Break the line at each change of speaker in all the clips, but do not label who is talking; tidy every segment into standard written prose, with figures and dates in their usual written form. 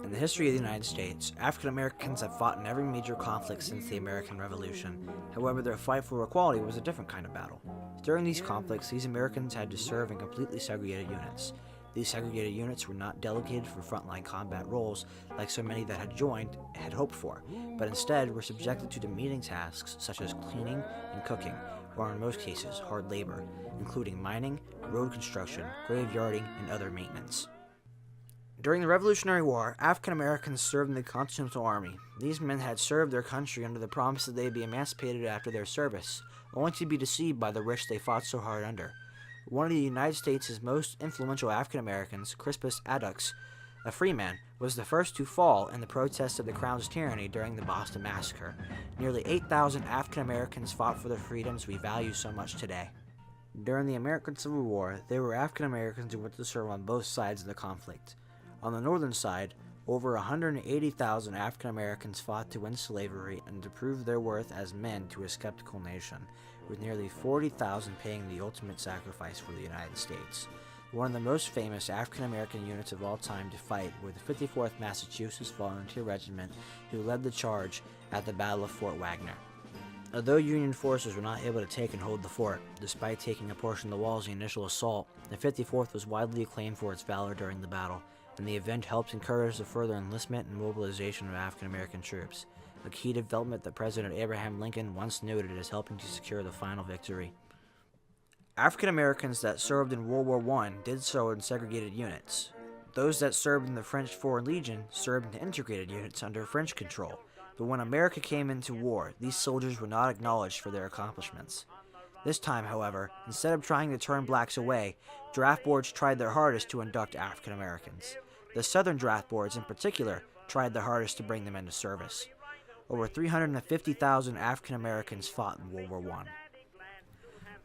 In the history of the United States, African Americans have fought in every major conflict since the American Revolution. However, their fight for equality was a different kind of battle. During these conflicts, these Americans had to serve in completely segregated units. These segregated units were not delegated for frontline combat roles like so many that had joined had hoped for, but instead were subjected to demeaning tasks such as cleaning and cooking, or in most cases, hard labor, including mining, road construction, graveyarding, and other maintenance. During the Revolutionary War, African Americans served in the Continental Army. These men had served their country under the promise that they would be emancipated after their service, only to be deceived by the rich they fought so hard under. One of the United States' most influential African Americans, Crispus Attucks, a free man, was the first to fall in the protest of the Crown's tyranny during the Boston Massacre. Nearly 8,000 African Americans fought for the freedoms we value so much today. During the American Civil War, there were African Americans who went to serve on both sides of the conflict. On the northern side, over 180,000 African Americans fought to win slavery and to prove their worth as men to a skeptical nation, with nearly 40,000 paying the ultimate sacrifice for the United States. One of the most famous African American units of all time to fight were the 54th Massachusetts Volunteer Regiment, who led the charge at the Battle of Fort Wagner. Although Union forces were not able to take and hold the fort, despite taking a portion of the walls in the initial assault, the 54th was widely acclaimed for its valor during the battle, and the event helped encourage the further enlistment and mobilization of African American troops, a key development that President Abraham Lincoln once noted as helping to secure the final victory. African Americans that served in World War I did so in segregated units. Those that served in the French Foreign Legion served in integrated units under French control, but when America came into war, these soldiers were not acknowledged for their accomplishments. This time, however, instead of trying to turn blacks away, draft boards tried their hardest to induct African Americans. The Southern draft boards, in particular, tried their hardest to bring them into service. Over 350,000 African Americans fought in World War I.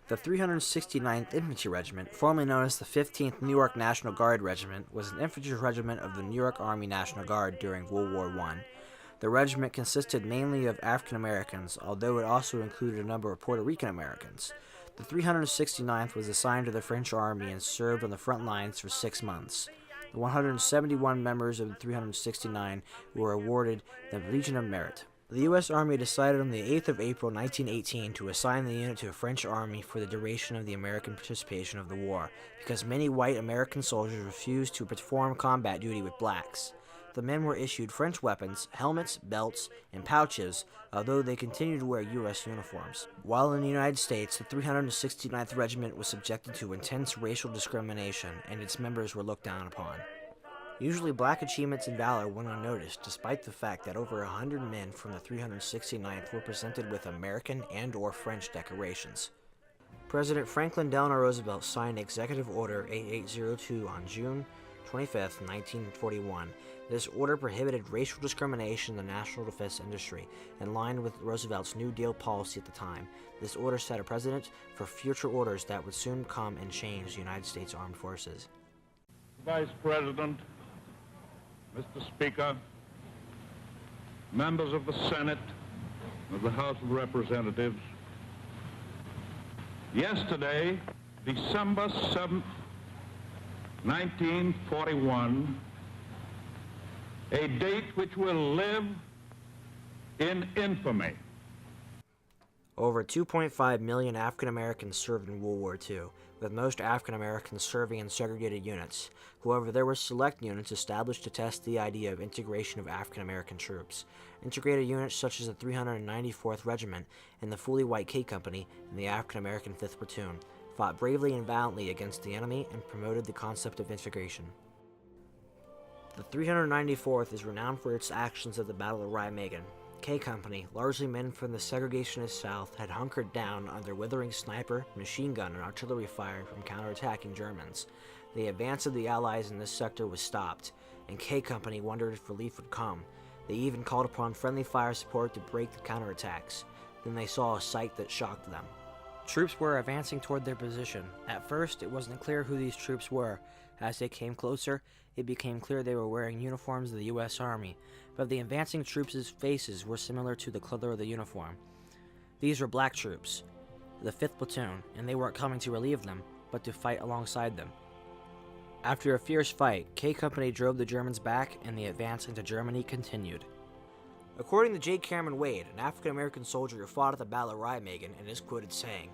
The 369th Infantry Regiment, formerly known as the 15th New York National Guard Regiment, was an infantry regiment of the New York Army National Guard during World War I. The regiment consisted mainly of African Americans, although it also included a number of Puerto Rican Americans. The 369th was assigned to the French Army and served on the front lines for 6 months. The 171 members of the 369 were awarded the Legion of Merit. The U.S. Army decided on the 8th of April 1918 to assign the unit to a French army for the duration of the American participation of the war, because many white American soldiers refused to perform combat duty with blacks. The men were issued French weapons, helmets, belts, and pouches, although they continued to wear U.S. uniforms. While in the United States, the 369th Regiment was subjected to intense racial discrimination, and its members were looked down upon. Usually, black achievements in valor went unnoticed, despite the fact that over 100 men from the 369th were presented with American and/or French decorations. President Franklin Delano Roosevelt signed Executive Order 8802 on June 25, 1941. This order prohibited racial discrimination in the national defense industry, in line with Roosevelt's New Deal policy at the time. This order set a precedent for future orders that would soon come and change the United States Armed Forces.
Vice President, Mr. Speaker, members of the Senate, of the House of Representatives, yesterday, December 7th, 1941, a date which will live in infamy.
Over 2.5 million African Americans served in World War II, with most African Americans serving in segregated units. However, there were select units established to test the idea of integration of African American troops. Integrated units such as the 394th Regiment and the fully white K Company and the African American 5th Platoon fought bravely and valiantly against the enemy and promoted the concept of integration. The 394th is renowned for its actions at the Battle of Remagen. K Company, largely men from the segregationist South, had hunkered down under withering sniper, machine gun, and artillery fire from counterattacking Germans. The advance of the Allies in this sector was stopped, and K Company wondered if relief would come. They even called upon friendly fire support to break the counterattacks. Then they saw a sight that shocked them. Troops were advancing toward their position. At first, it wasn't clear who these troops were. As they came closer, it became clear they were wearing uniforms of the U.S. Army, but the advancing troops' faces were similar to the color of the uniform. These were black troops, the 5th Platoon, and they weren't coming to relieve them, but to fight alongside them. After a fierce fight, K Company drove the Germans back and the advance into Germany continued. According to J. Cameron Wade, an African-American soldier who fought at the Battle of Remagen, and is quoted saying,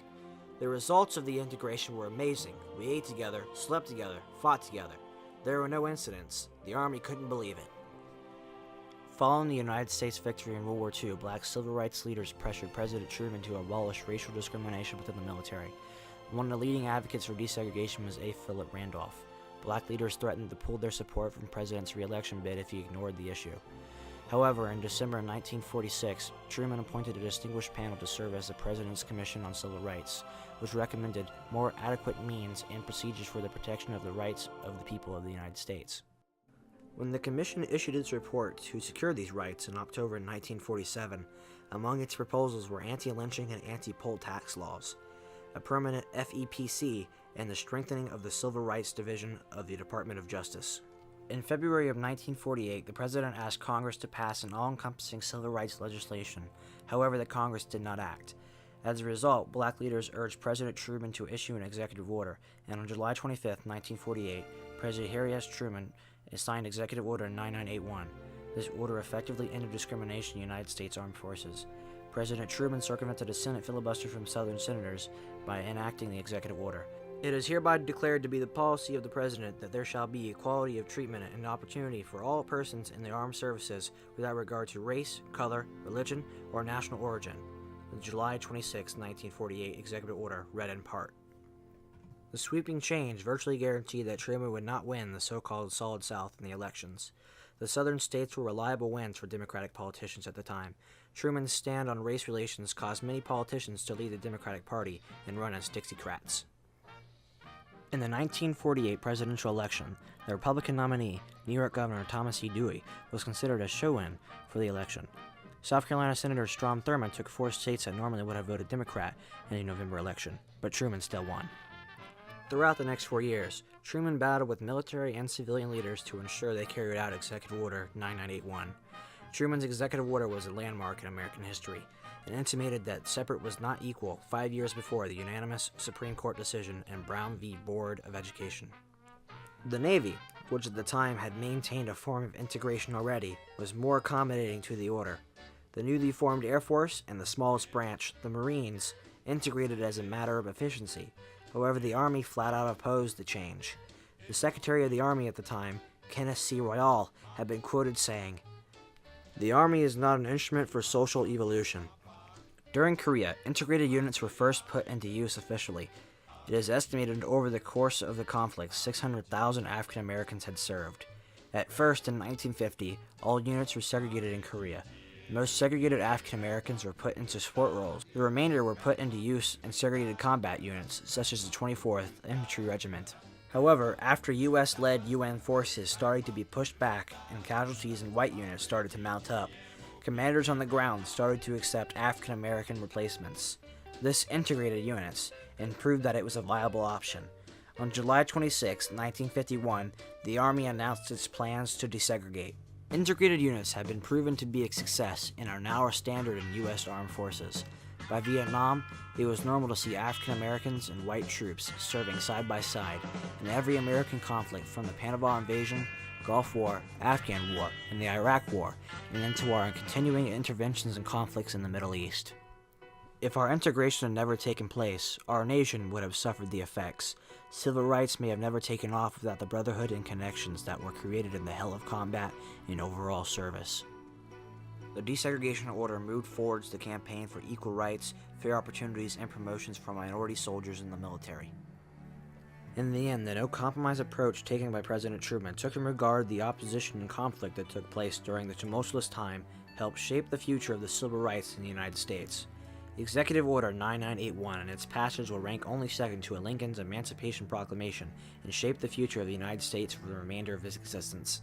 "The results of the integration were amazing. We ate together, slept together, fought together. There were no incidents. The Army couldn't believe it." Following the United States victory in World War II, black civil rights leaders pressured President Truman to abolish racial discrimination within the military. One of the leading advocates for desegregation was A. Philip Randolph. Black leaders threatened to pull their support from the president's re-election bid if he ignored the issue. However, in December 1946, Truman appointed a distinguished panel to serve as the President's Commission on Civil Rights, which recommended more adequate means and procedures for the protection of the rights of the people of the United States. When the Commission issued its report to secure these rights in October 1947, among its proposals were anti-lynching and anti-poll tax laws, a permanent FEPC, and the strengthening of the Civil Rights Division of the Department of Justice. In February of 1948, the President asked Congress to pass an all-encompassing civil rights legislation. However, the Congress did not act. As a result, black leaders urged President Truman to issue an executive order, and on July 25, 1948, President Harry S. Truman signed Executive Order 9981. This order effectively ended discrimination in the United States Armed Forces. President Truman circumvented a Senate filibuster from Southern senators by enacting the executive order. It is hereby declared to be the policy of the President that there shall be equality of treatment and opportunity for all persons in the armed services without regard to race, color, religion, or national origin. The July 26, 1948 executive order read in part. The sweeping change virtually guaranteed that Truman would not win the so-called Solid South in the elections. The Southern states were reliable wins for Democratic politicians at the time. Truman's stand on race relations caused many politicians to leave the Democratic Party and run as Dixiecrats. In the 1948 presidential election, the Republican nominee, New York Governor Thomas E. Dewey, was considered a shoe-in for the election. South Carolina Senator Strom Thurmond took 4 states that normally would have voted Democrat in the November election, but Truman still won. Throughout the next 4 years, Truman battled with military and civilian leaders to ensure they carried out Executive Order 9981. Truman's executive order was a landmark in American history, and intimated that separate was not equal 5 years before the unanimous Supreme Court decision in Brown v. Board of Education. The Navy, which at the time had maintained a form of integration already, was more accommodating to the order. The newly formed Air Force and the smallest branch, the Marines, integrated as a matter of efficiency. However, the Army flat out opposed the change. The Secretary of the Army at the time, Kenneth C. Royall, had been quoted saying, "The Army is not an instrument for social evolution." During Korea, integrated units were first put into use officially. It is estimated over the course of the conflict, 600,000 African Americans had served. At first, in 1950, all units were segregated in Korea. Most segregated African Americans were put into support roles. The remainder were put into use in segregated combat units, such as the 24th Infantry Regiment. However, after U.S.-led UN forces started to be pushed back and casualties in white units started to mount up, commanders on the ground started to accept African American replacements. This integrated units and proved that it was a viable option. On July 26, 1951, the Army announced its plans to desegregate. Integrated units have been proven to be a success and are now a standard in U.S. armed forces. By Vietnam, it was normal to see African Americans and white troops serving side by side in every American conflict from the Panama Invasion, Gulf War, Afghan War, and the Iraq War, and into our continuing interventions and conflicts in the Middle East. If our integration had never taken place, our nation would have suffered the effects. Civil rights may have never taken off without the brotherhood and connections that were created in the hell of combat and overall service. The desegregation order moved forwards the campaign for equal rights, fair opportunities, and promotions for minority soldiers in the military. In the end, the no-compromise approach taken by President Truman took in regard the opposition and conflict that took place during the tumultuous time helped shape the future of the civil rights in the United States. The Executive Order 9981 and its passage will rank only second to a Lincoln's Emancipation Proclamation and shape the future of the United States for the remainder of his existence.